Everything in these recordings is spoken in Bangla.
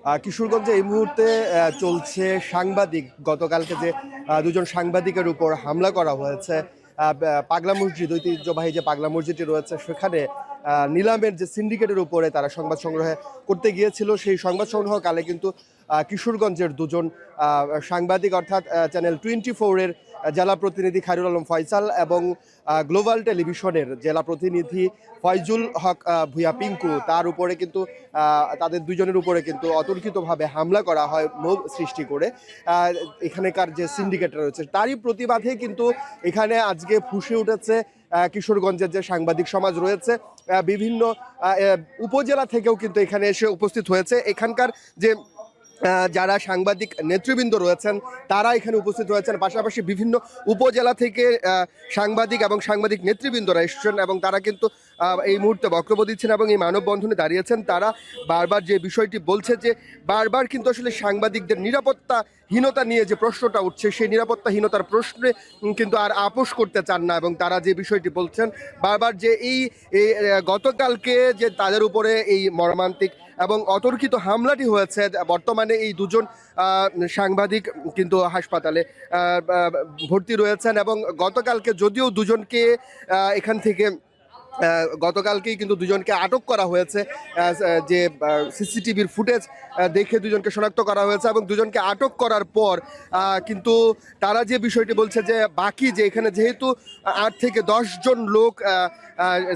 কিশোরগঞ্জে এই মুহূর্তে চলছে সাংবাদিক গতকালকে যে দুজন সাংবাদিকের উপর হামলা করা হয়েছে পাগলা মসজিদ ঐতিহ্যবাহী যে পাগলা মসজিদটি রয়েছে সেখানে নিলামের যে সিন্ডিকেটের উপরে তারা সংবাদ সংগ্রহ করতে গিয়েছিল সেই সংবাদ সংগ্রহকালে কিন্তু কিশোরগঞ্জের দুজন সাংবাদিক অর্থাৎ চ্যানেল 24-এর জেলা প্রতিনিধি খায়রুল আলম ফয়সাল এবং গ্লোবাল টেলিভিশনের জেলা প্রতিনিধি ফয়জুল হক ভুয়া পিঙ্কু তার উপরে কিন্তু তাদের দুজনের উপরে কিন্তু অতর্কিতভাবে হামলা করা হয় মোব সৃষ্টি করে এখানকার যে সিন্ডিকেট রয়েছে তারই প্রতিবাদে কিন্তু এখানে আজকে ফুঁসে উঠেছে কিশোরগঞ্জের যে সাংবাদিক সমাজ রয়েছে বিভিন্ন উপজেলা থেকেও কিন্তু এখানে এসে উপস্থিত হয়েছে এখানকার যে যারা সাংবাদিক নেতৃবৃন্দ রয়েছেন তারা এখানে উপস্থিত হয়েছেন পাশাপাশি বিভিন্ন উপজেলা থেকে সাংবাদিক এবং সাংবাদিক নেতৃবৃন্দরা এসেছেন এবং তারা কিন্তু এই মুহূর্তে বক্তব্য দিচ্ছেন এবং এই মানববন্ধনে দাঁড়িয়েছেন তারা বারবার যে বিষয়টি বলছে যে বারবার কিন্তু আসলে সাংবাদিকদের নিরাপত্তাহীনতা নিয়ে যে প্রশ্নটা উঠছে সেই নিরাপত্তাহীনতার প্রশ্নে কিন্তু আর আপোষ করতে চান না এবং তারা যে বিষয়টি বলছেন বারবার যে এই গতকালকে যে তাদের উপরে এই মর্মান্তিক এবং অতর্কিত হামলাটি হয়েছে বর্তমানে এই দুজন সাংবাদিক কিন্তু হাসপাতালে ভর্তি রয়েছেন এবং গতকালকে যদিও দুজনকে এখান থেকে গতকালকেই কিন্তু দুজনকে আটক করা হয়েছে যে সিসিটিভির ফুটেজ দেখে দুজনকে শনাক্ত করা হয়েছে এবং দুজনকে আটক করার পর কিন্তু তারা যে বিষয়টি বলছে যে বাকি যে এখানে যেহেতু 8 থেকে 10 জন লোক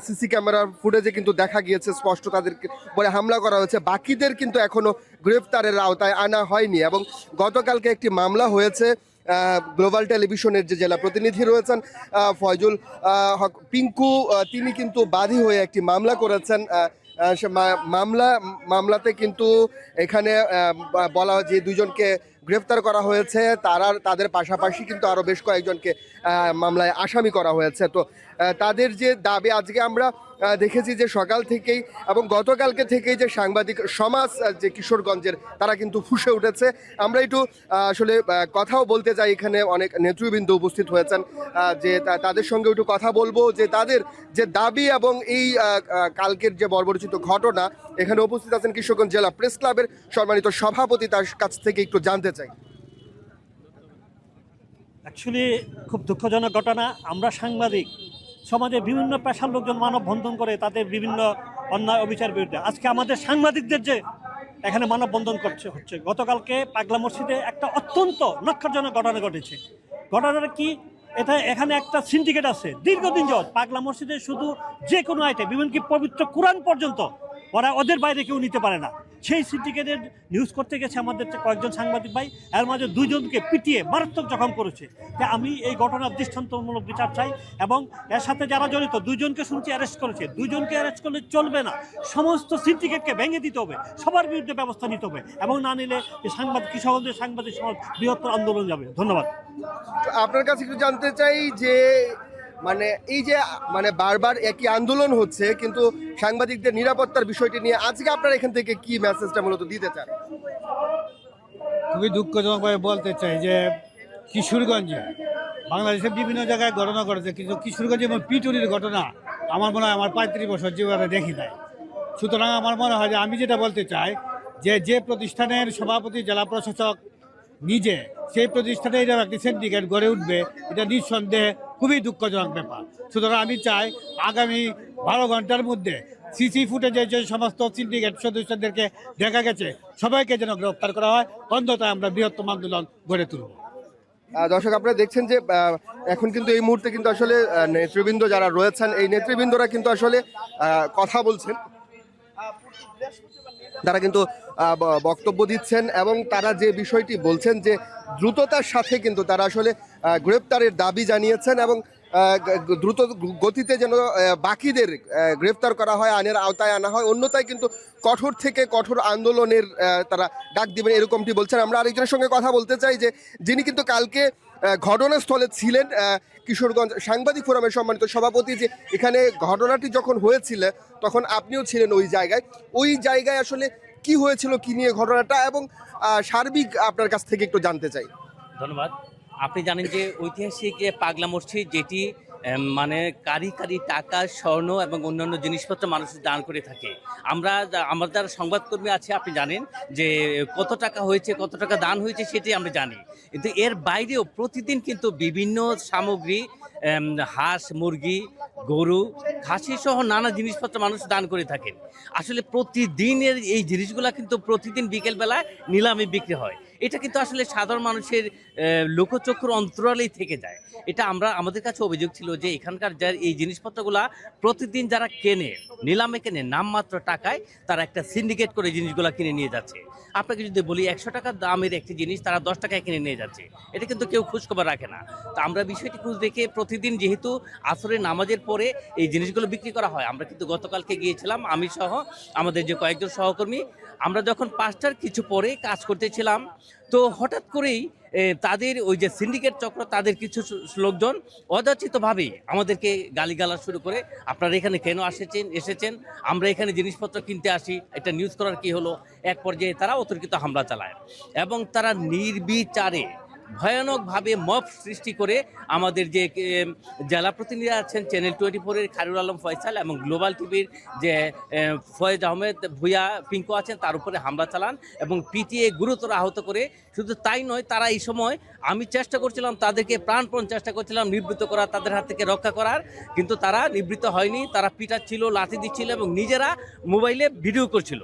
সিসি ক্যামেরার ফুটেজে কিন্তু দেখা গিয়েছে স্পষ্ট তাদের পরে হামলা করা হয়েছে বাকিদের কিন্তু এখনো গ্রেফতারের আওতায় আনা হয়নি এবং গতকালকে একটি মামলা হয়েছে গ্লোবাল টেলিভিশনের যে জেলা প্রতিনিধি রয়েছেন ফয়জুল হক পিঙ্কু তিনি কিন্তু বাদী হয়ে একটি মামলা করেছেন মামলাতে কিন্তু এখানে বলা যে দুজনকে গ্রেফতার করা হয়েছে তাদের পাশাপাশি কিন্তু আরও বেশ কয়েকজনকে মামলায় আসামি করা হয়েছে তো তাদের যে দাবি আজকে আমরা দেখেছি যে সকাল থেকেই এবং গতকালকে থেকেই যে সাংবাদিক সমাজ যে কিশোরগঞ্জের তারা কিন্তু ফুঁসে উঠেছে আমরা একটু আসলে কথাও বলতে চাই এখানে অনেক নেতৃবৃন্দ উপস্থিত হয়েছেন যে তাদের সঙ্গে একটু কথা বলবো যে তাদের যে দাবি এবং এই কালকের যে বর্বরচিত ঘটনা এখানে উপস্থিত আছেন কিশোরগঞ্জ জেলা প্রেস ক্লাবের সম্মানিত সভাপতি তার কাছ থেকে একটু জানতে চাই। অ্যাকচুয়ালি খুব দুঃখজনক ঘটনা আমরা সাংবাদিক সমাজে বিভিন্ন পেশার লোকজন মানববন্ধন করে তাদের বিভিন্ন অন্যায় অবিচার বিরুদ্ধে আজকে আমাদের সাংবাদিকদের যে এখানে মানববন্ধন হচ্ছে গতকালকে পাগলা মসজিদে একটা অত্যন্ত নক্ষরজনক ঘটনা ঘটেছে ঘটনাটা কি এখানে একটা সিন্ডিকেট আছে দীর্ঘদিন যাবত পাগলা মসজিদে শুধু যে কোনো আইটেম এমনকি পবিত্র কোরআন পর্যন্ত ওদের বাইরে কেউ নিতে পারে না সেই সিন্ডিকেটের নিউজ করতে গেছে আমাদের কয়েকজন সাংবাদিক ভাই এর মাঝে দুইজনকে পিটিয়ে মারাত্মক জখম করেছে তাই আমি এই ঘটনার দৃষ্টান্তমূলক বিচার চাই এবং এর সাথে যারা জড়িত দুইজনকে শুনছি অ্যারেস্ট করেছে দুইজনকে অ্যারেস্ট করলে চলবে না সমস্ত সিন্ডিকেটকে ভেঙে দিতে হবে সবার বিরুদ্ধে ব্যবস্থা নিতে হবে এবং না নিলে কিশোরগঞ্জের সাংবাদিক সমাজ বৃহত্তর আন্দোলন যাবে। ধন্যবাদ। আপনার কাছে একটু জানতে চাই যে মানে এই যে মানে বারবার একই আন্দোলন হচ্ছে কিন্তু সাংবাদিকদের নিরাপত্তার বিষয়টি নিয়ে আজকে আপনারা এখান থেকে কি মেসেজটা মূলত দিতে চান? খুবই দুঃখজনকভাবে বলতে চাই যে কিশোরগঞ্জে বাংলাদেশের বিভিন্ন জায়গায় ঘটনা ঘটেছে কিন্তু কিশোরগঞ্জে এবং পিটুরির ঘটনা আমার মনে হয় আমার 35 বছর জীবনে দেখি নাই। সুতরাং আমার মনে হয় যে আমি যেটা বলতে চাই যে প্রতিষ্ঠানের সভাপতি জেলা প্রশাসক নিজে সেই প্রতিষ্ঠানে এরকম একটি সিন্ডিকেট গড়ে উঠবে এটা নিঃসন্দেহে খুবই দুঃখজনক ব্যাপার। সুতরাং আমি চাই আগামী 12 ঘন্টার মধ্যে সিসি ফুটেজে যে সমস্ত সিন্ডিকেট সদস্যদেরকে দেখা গেছে সবাইকে যেন গ্রেফতার করা হয় অন্যথায় আমরা বৃহত্তম আন্দোলন গড়ে তুলব। দর্শক আপনারা দেখছেন যে এখন কিন্তু এই মুহূর্তে কিন্তু আসলে নেতৃবৃন্দ যারা রয়েছেন এই নেতৃবৃন্দরা কিন্তু আসলে কথা বলছেন তারা কিন্তু বক্তব্য দিচ্ছেন এবং তারা যে বিষয়টি বলছেন যে দ্রুততার সাথে কিন্তু তারা আসলে গ্রেপ্তারের দাবি জানিয়েছেন এবং দ্রুত গতিতে যেন বাকিদের গ্রেফতার করা হয় আইনের আওতায় আনা হয় অন্যথায় কিন্তু কঠোর থেকে কঠোর আন্দোলনের তারা ডাক দিবেন এরকমটি বলছেন। আমরা আরেকজনের সঙ্গে কথা বলতে চাই যে যিনি কিন্তু কালকে ঘটনাস্থলে ছিলেন কিশোরগঞ্জ সাংবাদিক ফোরামের সম্মানিত সভাপতি যে এখানে ঘটনাটি যখন হয়েছিল তখন আপনিও ছিলেন ওই জায়গায় আসলে কি হয়েছিল কি নিয়ে ঘটনাটা এবং সার্বিক আপনার কাছ থেকে একটু জানতে চাই। ধন্যবাদ। আপনি জানেন যে ঐতিহাসিক পাগলা মসজিদ যেটি মানে কারি কারি টাকা, স্বর্ণ এবং অন্যান্য জিনিসপত্র মানুষ দান করে থাকে। আমরা যারা সংবাদকর্মী আছে, আপনি জানেন যে কত টাকা হয়েছে, কত টাকা দান হয়েছে সেটাই আমরা জানি। কিন্তু এর বাইরেও প্রতিদিন কিন্তু বিভিন্ন সামগ্রী, হাঁস, মুরগি, গরু, খাসি সহ নানা জিনিসপত্র মানুষ দান করে থাকেন। আসলে প্রতিদিনের এই জিনিসগুলা কিন্তু প্রতিদিন বিকেলবেলায় নিলামে বিক্রি হয়। এটা কিন্তু আসলে সাধারণ মানুষের লোকচক্ষুর অন্তরালেই থেকে যায়। এটা আমাদের কাছে অভিযোগ ছিল যে এখানকার যার এই জিনিসপত্রগুলা প্রতিদিন যারা কেনে, নিলামে কেনে, নামমাত্র টাকায় তারা একটা সিন্ডিকেট করে জিনিসগুলা কিনে নিয়ে যাচ্ছে। আপনাকে যদি বলি 100 টাকা দামের একটি জিনিস তারা 10 টাকায় কিনে নিয়ে যাচ্ছে, এটা কিন্তু কেউ খোঁজখবর রাখে না। তো আমরা বিষয়টি খোঁজ দেখে প্রতিদিন যেহেতু আসরের নামাজের পরে এই জিনিসগুলো বিক্রি করা হয়, আমরা কিন্তু গতকালকে গিয়েছিলাম, আমি সহ আমাদের যে কয়েকজন সহকর্মী। আমরা যখন 5টার কিছু পরে কাজ করতেছিলাম, তো হঠাৎ করেই তাদের ওই যে সিন্ডিকেট চক্র, তাদের কিছু লোকজন অযাচিতভাবেই আমাদেরকে গালিগালাজ শুরু করে, আপনারা এখানে কেন এসেছেন, আমরা এখানে জিনিসপত্র কিনতে আসি, এটা নিউজ করার কি হলো। এক পর্যায়ে তারা অতর্কিত হামলা চালায় এবং তারা নির্বিচারে ভয়ানকভাবে মব সৃষ্টি করে আমাদের যে জেলা প্রতিনিধি আছেন চ্যানেল 24-এর খায়রুল আলম ফয়সাল এবং গ্লোবাল টিভির যে ফয়েজ আহমেদ ভুইয়া পিঙ্কু আছেন, তার উপরে হামলা চালান এবং পিটিয়ে গুরুতর আহত করে। শুধু তাই নয়, তারা এই সময়, আমি চেষ্টা করছিলাম তাদেরকে, প্রাণপণ চেষ্টা করছিলাম নিবৃত্ত করার, তাদের হাত থেকে রক্ষা করার, কিন্তু তারা নিবৃত্ত হয়নি। তারা পিটাচ্ছিল, লাঠি দিচ্ছিল এবং নিজেরা মোবাইলে ভিডিও করছিল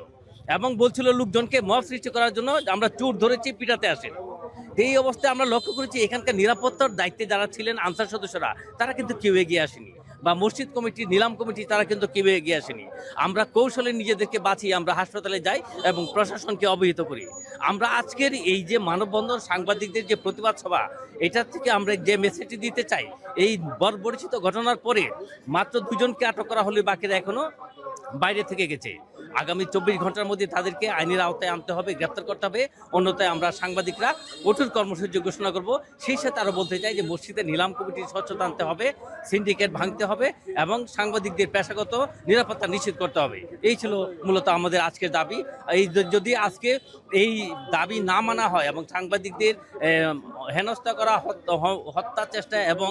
এবং বলছিল লোকজনকে মব সৃষ্টি করার জন্য আমরা চোর ধরেছি, পিটাতে আসেন। এই অবস্থায় আমরা লক্ষ্য করেছি এখানকার নিরাপত্তার দায়িত্বে যারা ছিলেন আনসার সদস্যরা, তারা কিন্তু কেউ এগিয়ে আসেনি, বা মসজিদ কমিটি, নিলাম কমিটি, তারা কিন্তু কেউ এগিয়ে আসেনি। আমরা কৌশলে নিজেদেরকে বাঁচিয়ে আমরা হাসপাতালে যাই এবং প্রশাসনকে অবহিত করি। আমরা আজকের এই যে মানববন্ধন, সাংবাদিকদের যে প্রতিবাদ সভা, এটা থেকে আমরা যে মেসেজটি দিতে চাই, এই বর্বরিচিত ঘটনার পরে মাত্র 2 জনকে আটক করা হলে বাকিরা এখনো বাইরে থেকে গেছে। আগামী 24 ঘন্টার মধ্যে তাদেরকে আইনের আওতায় আনতে হবে, গ্রেপ্তার করতে হবে, অন্যথায় আমরা সাংবাদিকরা কঠোর কর্মসূচি ঘোষণা করব। সেই সাথে আরও বলতে চাই যে মসজিদে নিলাম কমিটির স্বচ্ছতা আনতে হবে, সিন্ডিকেট ভাঙতে হবে এবং সাংবাদিকদের পেশাগত নিরাপত্তা নিশ্চিত করতে হবে। এই ছিল মূলত আমাদের আজকের দাবি। যদি আজকে এই দাবি না মানা হয় এবং সাংবাদিকদের হেনস্থা করা, হত্যা চেষ্টা এবং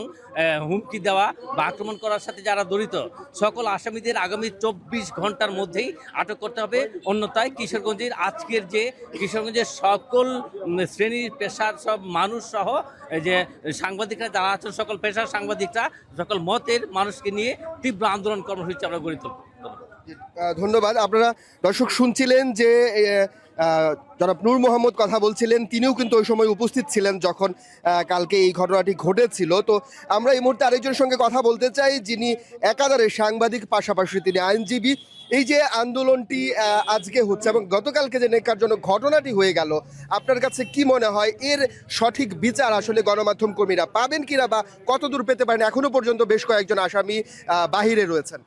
হুমকি দেওয়া বা আক্রমণ করার সাথে যারা জড়িত, সকল আসামিদের আগামী 24 ঘন্টার মধ্যেই আটক করতে হবে। অন্যথায় কিশোরগঞ্জের সকল শ্রেণীর পেশার সব মানুষ সহ যে সাংবাদিকরা যারা আছেন, সকল পেশার সাংবাদিকরা, সকল মতের মানুষকে নিয়ে তীব্র আন্দোলন কর্মসূচি আমরা গড়ে তুলব। ধন্যবাদ। আপনারা দর্শক শুনছিলেন যে জনাব নূর মোহাম্মদ কথা বলছিলেন, তিনিও কিন্তু ওই সময় উপস্থিত ছিলেন যখন কালকে এই ঘটনাটি ঘটেছিল। তো আমরা এই মুহূর্তে আরেকজনের সঙ্গে কথা বলতে চাই, যিনি একাধারে সাংবাদিক, পাশাপাশি তিনি আইনজীবী। এই যে আন্দোলনটি আজকে হচ্ছে এবং গতকালকে যে নেকারজনক ঘটনাটি হয়ে গেল, আপনার কাছে কি মনে হয় এর সঠিক বিচার আসলে গণমাধ্যম কর্মীরা পাবেন কিনা, বা কতদূর পেতে পারেন? এখনো পর্যন্ত বেশ কয়েকজন আসামি বাহিরে রয়েছেন।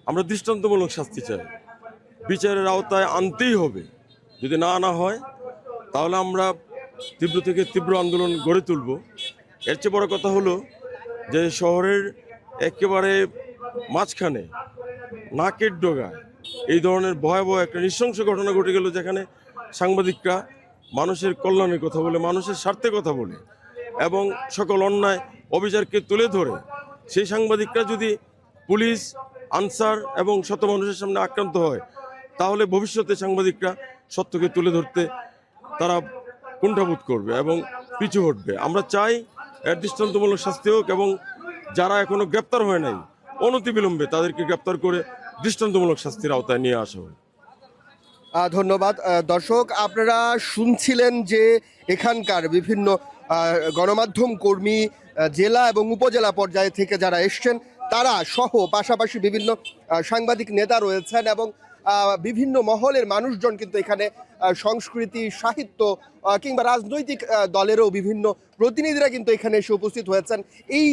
আমরা দৃষ্টান্তমূলক শাস্তি চাই, বিচারের আওতায় আনতেই হবে। যদি না আনা হয় তাহলে আমরা তীব্র থেকে তীব্র আন্দোলন গড়ে তুলব। এর চেয়ে বড় কথা হলো যে শহরের একেবারে মাঝখানে, নাকের ডগায় এই ধরনের ভয়াবহ একটা নৃশংস ঘটনা ঘটে গেল, যেখানে সাংবাদিকরা মানুষের কল্যাণের কথা বলে, মানুষের স্বার্থে কথা বলে এবং সকল অন্যায় অবিচারকে তুলে ধরে, সেই সাংবাদিকরা যদি পুলিশ, আনসার এবং শত মানুষের সামনে আক্রান্ত হয়, তাহলে ভবিষ্যতে সাংবাদিকরা সত্যকে তুলে ধরতে তারা কুণ্ঠাবোধ করবে এবং পিছু হটবে। আমরা চাই এর দৃষ্টান্তমূলক শাস্তি হোক এবং যারা এখনো গ্রেপ্তার হয় নাই, অনতিবিলম্বে তাদেরকে গ্রেপ্তার করে দৃষ্টান্তমূলক শাস্তির আওতায় নিয়ে আসা হয়। ধন্যবাদ। দর্শক, আপনারা শুনছিলেন যে এখানকার বিভিন্ন গণমাধ্যম কর্মী, জেলা এবং উপজেলা পর্যায়ে থেকে যারা এসছেন তারা সহ পাশাপাশি বিভিন্ন সাংবাদিক নেতা রয়েছেন এবং বিভিন্ন মহলের মানুষজন কিন্তু এখানে সংস্কৃতি, সাহিত্য কিংবা রাজনৈতিক দলেরও বিভিন্ন প্রতিনিধিরা কিন্তু এখানে এসে উপস্থিত হয়েছেন। এই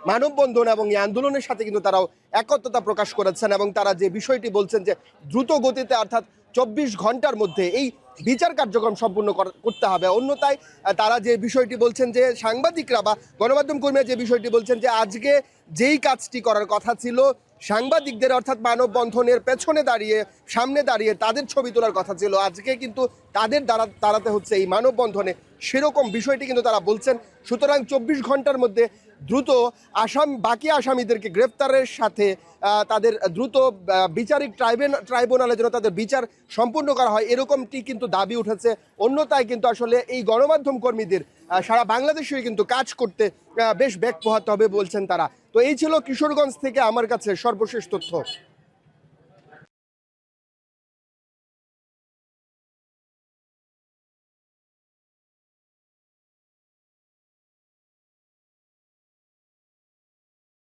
মানববন্ধন এবং এই আন্দোলনের সাথে কিন্তু তারাও একত্রতা প্রকাশ করেছেন এবং তারা যে বিষয়টি বলছেন যে দ্রুত গতিতে, অর্থাৎ 24 ঘন্টার মধ্যে এই বিচার কার্যক্রম সম্পূর্ণ করতে হবে। অন্যথায় তারা যে বিষয়টি বলছেন যে সাংবাদিকরা বা গণমাধ্যম কর্মীরা যে বিষয়টি বলছেন যে আজকে যেই কাজটি করার কথা ছিল, সাংবাদিকদের অর্থাৎ মানববন্ধনের পেছনে দাঁড়িয়ে, সামনে দাঁড়িয়ে তাদের ছবি তোলার কথা ছিল, আজকে কিন্তু তাদের দাঁড়াতে হচ্ছে এই মানববন্ধনে সেরকম বিষয়টি কিন্তু তারা বলছেন। সুতরাং 24 ঘন্টার মধ্যে দ্রুত বাকি আসামিদেরকে গ্রেফতারের সাথে তাদের দ্রুত বিচারিক ট্রাইব্যুনালে যেন তাদের বিচার সম্পূর্ণ করা হয়, এরকমটি কিন্তু দাবি উঠেছে। অন্যথায় কিন্তু আসলে এই গণমাধ্যম কর্মীদের সারা বাংলাদেশে কিন্তু কাজ করতে বেশ ব্যাক পোহাতে হবে বলছেন তারা। তো এই ছিল কিশোরগঞ্জ থেকে আমার কাছে সর্বশেষ তথ্য।